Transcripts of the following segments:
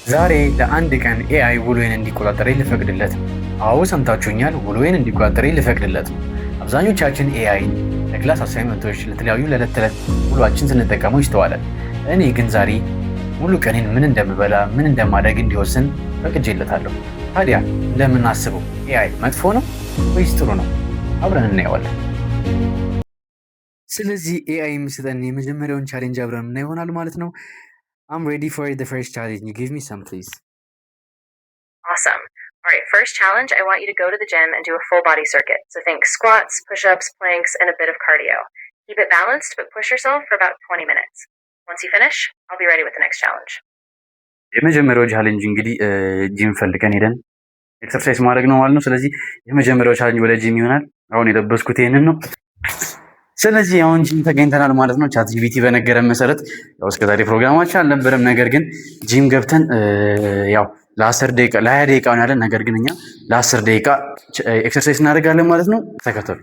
ዛሬ ለአንድ ቀን ኤአይ ውሎዬን እንዲቆጣጠረኝ ልፈቅድለት ነው። አዎ ሰምታችሁኛል፣ ውሎዬን እንዲቆጣጠረኝ ልፈቅድለት ነው። አብዛኞቻችን ኤአይን ለክላስ አሳይመንቶች፣ ለተለያዩ ለዕለት ተዕለት ውሏችን ስንጠቀመው ይስተዋላል። እኔ ግን ዛሬ ሙሉ ቀኔን ምን እንደምበላ ምን እንደማደርግ እንዲወስን ፈቅጄለታለሁ። ታዲያ እንደምናስበው ኤአይ መጥፎ ነው ወይስ ጥሩ ነው? አብረን እናየዋለን። ስለዚህ ኤአይ የሚሰጠን የመጀመሪያውን ቻሌንጅ አብረን እና ይሆናል ማለት ነው። I'm ready for the first challenge. Give me some, please. Awesome. All right, first challenge, I want you to go to the gym and do a full body circuit. So think squats, push-ups, planks, and a bit of cardio. Keep it balanced, but push yourself for about 20 minutes. Once you finish, I'll be ready with the next challenge. የመጀመሪያው ቻሌንጅ እንግዲህ ጂም ፈልገን ሄደን ኤክሰርሳይዝ ማድረግ ነው ማለት ነው። ስለዚህ የመጀመሪያው ቻሌንጅ ወደ ጂም ይሆናል። አሁን የለበስኩት ይሄንን ነው። ስለዚህ አሁን ጂም ተገኝተናል ማለት ነው። ቻት ጂፒቲ በነገረን መሰረት ያው እስከዛሬ ፕሮግራማችን አልነበረም። ነገር ግን ጂም ገብተን ያው ለ10 ደቂቃ ለ20 ደቂቃ ነው ያለን። ነገር ግን እኛ ለ10 ደቂቃ ኤክሰርሳይዝ እናደርጋለን ማለት ነው። ተከተሉ።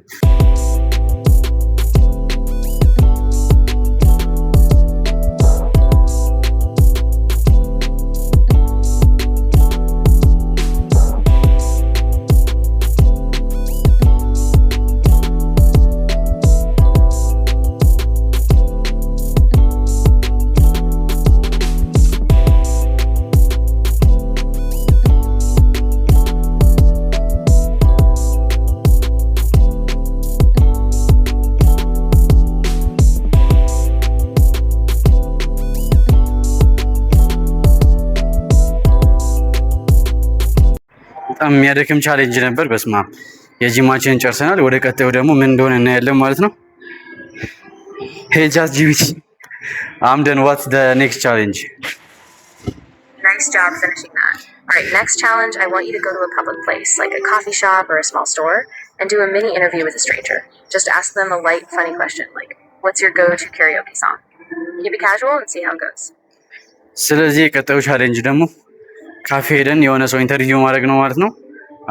በጣም የሚያደክም ቻሌንጅ ነበር። በስማ የጂማችንን ጨርሰናል። ወደ ቀጣዩ ደግሞ ምን እንደሆነ እናያለን ማለት ነው። Hey ChatGPT, I'm done. What's the next challenge? Nice job finishing that. All right, next challenge, I want you to go to a public place, like a coffee shop or a small store, and do a mini interview with a stranger. Just ask them a light, funny question, like, what's your go-to karaoke song? Keep it casual and see how it goes. ስለዚህ የቀጣዩ ቻሌንጅ ደግሞ ካፌ ሄደን የሆነ ሰው ኢንተርቪው ማድረግ ነው ማለት ነው።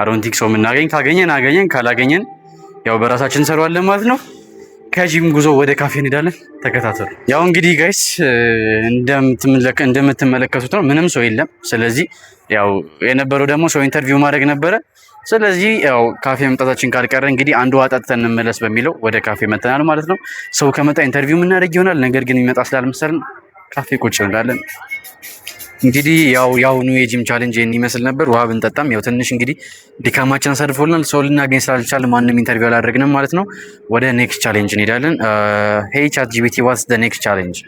አሮንቲክ ሰው የምናገኝ ካገኘን ካላገኘን ያው በራሳችን እንሰራዋለን ማለት ነው። ከጂም ጉዞ ወደ ካፌ እንሄዳለን። ተከታተሉ። ያው እንግዲህ ጋይስ እንደምትመለከቱት ነው፣ ምንም ሰው የለም። ስለዚህ ያው የነበረው ደግሞ ሰው ኢንተርቪው ማድረግ ነበረ። ስለዚህ ያው ካፌ መምጣታችን ካልቀረ እንግዲህ አንዱ አጣጥተን እንመለስ በሚለው ወደ ካፌ መጥተናል ማለት ነው። ሰው ከመጣ ኢንተርቪው የምናደርግ ይሆናል። ነገር ግን የሚመጣ ስላልመሰለን ካፌ ቁጭ እንላለን። እንግዲህ ያውኑ የጂም ቻሌንጅ ይመስል ነበር። ውሃ ብንጠጣም ያው ትንሽ እንግዲህ ድካማችን አሳርፎልናል። ሰው ልናገኝ ስላልቻል ማንም ኢንተርቪው አላደረግንም ማለት ነው። ወደ ኔክስት ቻሌንጅ እንሄዳለን። Hey ChatGPT, what's the next challenge?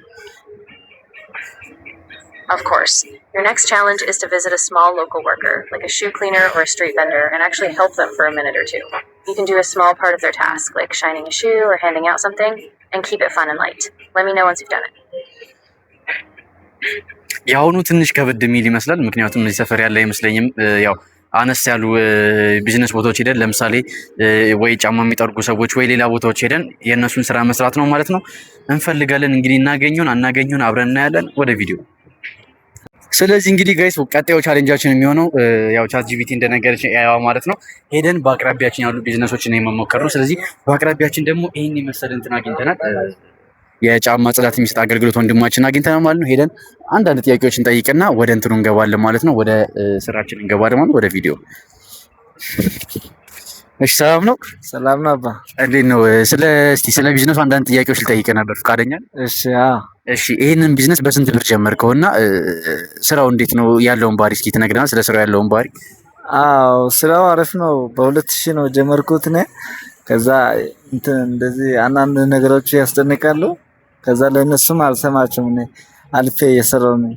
Of course. Your next challenge is to visit a small local worker, like a shoe cleaner or a street vendor, and actually help them for a minute or two. You can do a small part of their task, like shining a shoe or handing out something, and keep it fun and light. Let me know once you've done it. ያውኑ ትንሽ ከበድ የሚል ይመስላል። ምክንያቱም እዚህ ሰፈር ያለ አይመስለኝም። ያው አነስ ያሉ ቢዝነስ ቦታዎች ሄደን ለምሳሌ ወይ ጫማ የሚጠርጉ ሰዎች ወይ ሌላ ቦታዎች ሄደን የእነሱን ስራ መስራት ነው ማለት ነው እንፈልጋለን። እንግዲህ አናገኙን አብረን እናያለን። ወደ ቪዲዮ። ስለዚህ እንግዲህ ጋይስ ቀጣዩ ቻሌንጃችን የሚሆነው ያው ቻት ጂፒቲ እንደነገረችን ኤአይ ማለት ነው ሄደን በአቅራቢያችን ያሉ ቢዝነሶችን የመሞከር ነው። ስለዚህ በአቅራቢያችን ደግሞ ይሄን የመሰለ እንትን አግኝተናል። የጫማ ጽዳት የሚሰጥ አገልግሎት ወንድማችን አግኝተናል ማለት ነው። ሄደን አንዳንድ ጥያቄዎችን ጠይቅና ወደ እንትኑ እንገባለን ማለት ነው። ወደ ስራችን እንገባለን ማለት ወደ ቪዲዮ። እሺ ሰላም ነው? ሰላም ነው አባ። እንዴት ነው? ስለ ቢዝነሱ አንዳንድ ጥያቄዎች ልጠይቅ ነበር። ፈቃደኛ ነህ? እሺ እሺ ይሄንን ቢዝነስ በስንት ብር ጀመርከውና ስራው እንዴት ነው ያለውን ባህሪ እስኪ ትነግረናል? ስለ ስራው ያለውን ባህሪ። አዎ ስራው አሪፍ ነው። በ2000 ነው ጀመርኩት እኔ። ከዛ እንደዚህ አንዳንድ ነገሮች ያስደንቃሉ። ከዛ ለእነሱም አልሰማቸውም። እኔ አልፌ እየሰራሁ ነው።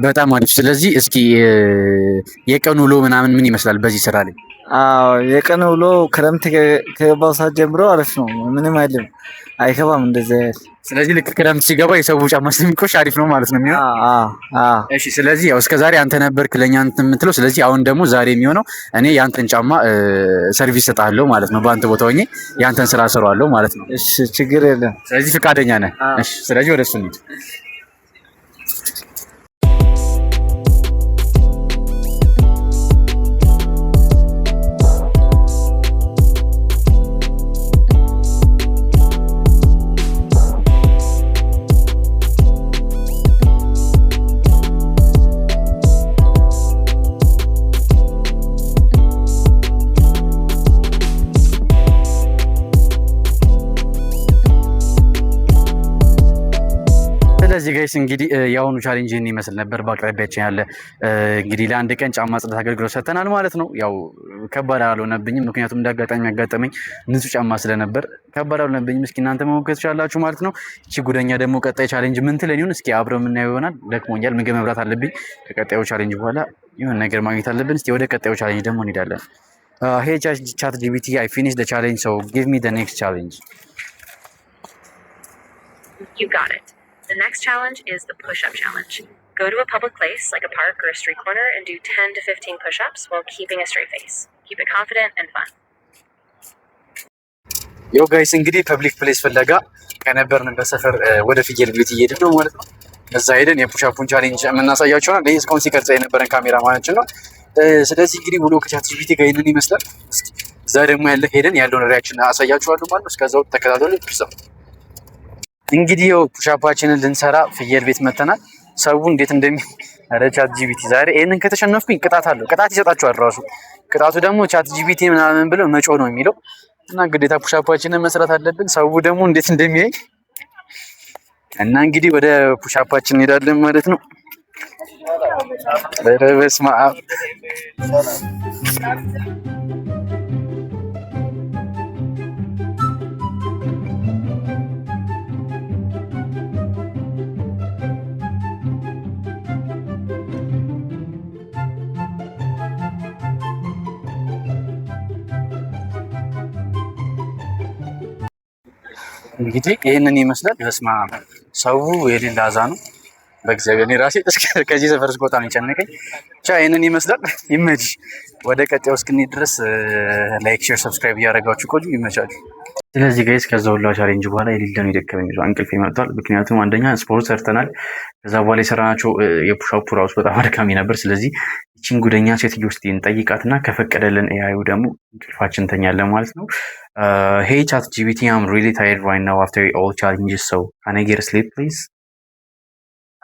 በጣም አሪፍ። ስለዚህ እስኪ የቀን ውሎ ምናምን ምን ይመስላል በዚህ ስራ ላይ? አዎ የቀን ውሎ ክረምት ከገባው ሰዓት ጀምሮ አሪፍ ነው። ምንም አይልም፣ አይከባም እንደዚህ አይደል። ስለዚህ ልክ ክረምት ሲገባ የሰው ጫማ ስለሚቆሽ አሪፍ ነው ማለት ነው የሚሆነው። እሺ ስለዚህ ያው እስከዛሬ አንተ ነበርክ ለኛ እንትን የምትለው። ስለዚህ አሁን ደግሞ ዛሬ የሚሆነው እኔ ያንተን ጫማ ሰርቪስ እሰጥሃለሁ ማለት ነው። በአንተ ቦታ ሆኜ ያንተን ስራ እሰራዋለሁ ማለት ነው። እሺ ችግር የለም። ስለዚህ ፈቃደኛ ነህ? እሺ ስለዚህ ወደ እሱ እንሂድ። ስለዚህ ጋይስ እንግዲህ የአሁኑ ቻሌንጅ ይመስል ነበር። በአቅራቢያችን ያለ እንግዲህ ለአንድ ቀን ጫማ ጽዳት አገልግሎት ሰጥተናል ማለት ነው። ያው ከባድ አልሆነብኝም፣ ምክንያቱም እንዳጋጣሚ ያጋጠመኝ ንጹህ ጫማ ስለነበር ከባድ አልሆነብኝም። እስኪ እናንተ መሞከር ትችላላችሁ ማለት ነው። እቺ ጉደኛ ደግሞ ቀጣይ ቻሌንጅ ምን ትለን ይሁን እስኪ አብረን የምናየው ይሆናል። ደክሞኛል፣ ምግብ መብላት አለብኝ። ከቀጣዩ ቻሌንጅ በኋላ የሆነ ነገር ማግኘት አለብን። እስኪ ወደ ቀጣዩ ቻሌንጅ ደግሞ እንሄዳለን። Hey ChatGPT, I finished the challenge, so give me the next challenge. You got it. The next challenge is the push-up challenge. Go to a public place like a park or a street corner and do 10 to 15 push-ups while keeping a straight face. Keep it confident and fun. Yo guys, እንግዲህ ፐብሊክ ፕሌስ ፍለጋ ከነበርንበት ሰፈር ወደ ፍየል ቤት እየሄድን ነው ማለት ነው። እዛ ሄደን የፑሽ-አፑን ቻሌንጅ የምናሳያችሁ ነው። ይሄ እስካሁን ሲቀርጸ የነበረን ካሜራ ማለችን ነው። ስለዚህ እንግዲህ ውሎ ከቻትጂፒቲ ጋር ይሄንን ይመስላል። እዛ ደግሞ ያለ ሄደን ያለውን ሪያክሽን አሳያችኋለሁ ማለት ነው። እስከዛው ተከታተሉ። እንግዲህ ያው ፑሻፓችንን ልንሰራ ፍየል ቤት መተናል። ሰው እንዴት ኧረ ቻትጂፒቲ ዛሬ ይሄንን ከተሸነፍኩኝ ቅጣት አለው። ቅጣት ይሰጣችኋል ራሱ። ቅጣቱ ደግሞ ቻትጂፒቲ ምናምን ብለው መጮህ ነው የሚለው እና ግዴታ ፑሻፓችንን መስራት አለብን። ሰው ደግሞ እንዴት እንደሚያይ እና እንግዲህ ወደ ፑሻፓችን እንሄዳለን ማለት ነው። ኧረ በስመ አብ እንግዲህ ይሄንን ይመስላል። በስመ አብ ሰው የሌላ አዛ ነው። በእግዚአብሔር እኔ ራሴ ከዚህ ሰፈር እስከወጣ ነው የጨነቀኝ። ብቻ ይሄንን ይመስላል። ይመች። ወደ ቀጣዩ እስክንሄድ ድረስ ላይክ፣ ሼር፣ ሰብስክራይብ እያደረጋችሁ ቆዩ። ይመቻችሁ። ስለዚህ ጋይስ ከዛ ሁላ ቻሌንጅ በኋላ የሌለ ነው የደከመኝ ይዟል እንቅልፍ ይመጣል። ምክንያቱም አንደኛ ስፖርት ሰርተናል። ከዛ በኋላ የሰራናቸው የፑሽ-አፕ ራሱ በጣም አድካሚ ነበር። ስለዚህ ይቺን ጉደኛ ሴትዮ ውስጥ እንጠይቃትና ከፈቀደልን ኤአዩ ደግሞ እንቅልፋችን ተኛለን ማለት ነው። Hey ChatGPT, I'm really tired right now after all challenges, so can I get a sleep please?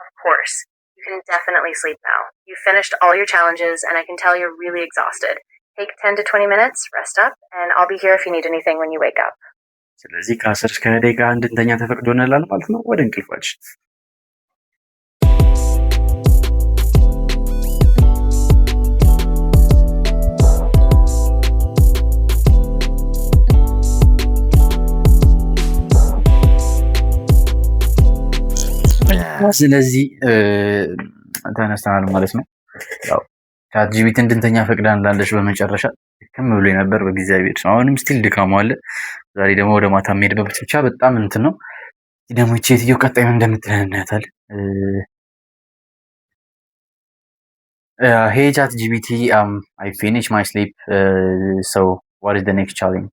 Of course. You can definitely sleep now. You finished all your challenges and I can tell you're really exhausted. Take 10 to 20 minutes, rest up, and I'll be here if you need anything when you wake up. ስለዚህ ከ10 እስከ 20 ደቂቃ እንድንተኛ ተፈቅዶልናል ማለት ነው። ወደ እንቅልፋችን ስለዚህ ተነስተናል ማለት ነው። ያው ቻትጂፒቲ እንድንተኛ ፈቅዳንላለች በመጨረሻ። ድክም ብሎ ነበር በእግዚአብሔር። አሁንም ስቲል ድካሙ አለ። ዛሬ ደግሞ ወደ ማታ የምሄድበት ብቻ በጣም እንትን ነው። ደግሞ ሴትዮ ቀጣይ ምን እንደምትለን እናያታለን። Hey ChatGPT, I finished my sleep, so what is the next challenge?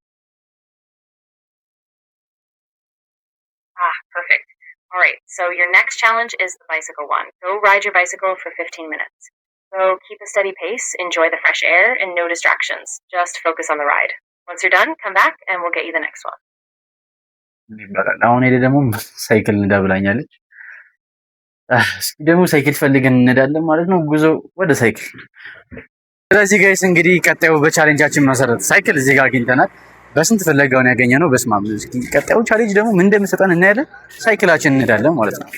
Perfect. All right, so your next challenge is the bicycle one. Go ride your bicycle for 15 minutes. So keep a steady pace, enjoy the fresh air, and no distractions. Just focus on the ride. Once you're done, come back and we'll get you the next one. አሁን ሄደ ደግሞ ሳይክል ንዳ ብላኛለች። እስኪ ደግሞ ሳይክል ፈልገን እንሄዳለን ማለት ነው። ጉዞ ወደ ሳይክል። ስለዚህ ጋይስ እንግዲህ ቀጣዩ በቻሌንጃችን መሰረት ሳይክል እዚህ ጋር አግኝተናል። በስንት ፍለጋውን ያገኘነው በስመ አብ። እስኪ ቀጣዩ ቻሌንጅ ደግሞ ምን እንደምሰጠን እናያለን። ሳይክላችን እንሄዳለን ማለት ነው።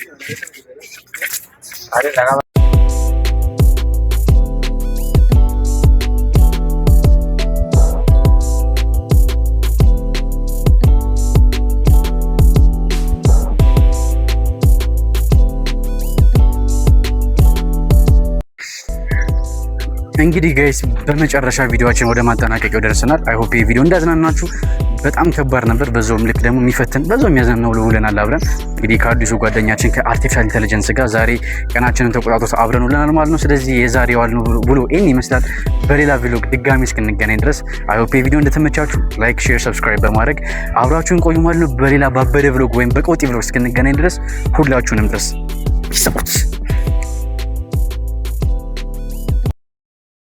እንግዲህ ጋይስ በመጨረሻ ቪዲዮአችን ወደ ማጠናቀቂያው ደርሰናል። አይ ሆፕ ቪዲዮ እንዳዝናናችሁ። በጣም ከባድ ነበር፣ በዛውም ልክ ደግሞ የሚፈትን በዛውም የሚያዝናናው ውለናል አብረን። እንግዲህ ከአዲሱ ጓደኛችን ከአርቲፊሻል ኢንተለጀንስ ጋር ዛሬ ቀናችንን ተቆጣጥሮ አብረን ውለናል ማለት ነው። ስለዚህ የዛሬው ዋልነው ብሎ ይሄን ይመስላል። በሌላ ቪዲዮ ድጋሚ እስክንገናኝ ድረስ አይ ሆፕ ቪዲዮ እንደተመቻችሁ ላይክ፣ ሼር፣ ሰብስክራይብ በማድረግ አብራችሁን ቆዩ ማለት ነው። በሌላ ባበደ ቪሎግ ወይም በቀውጢ ቪሎግ እስክንገናኝ ድረስ ሁላችሁንም ድረስ ይሰሙት።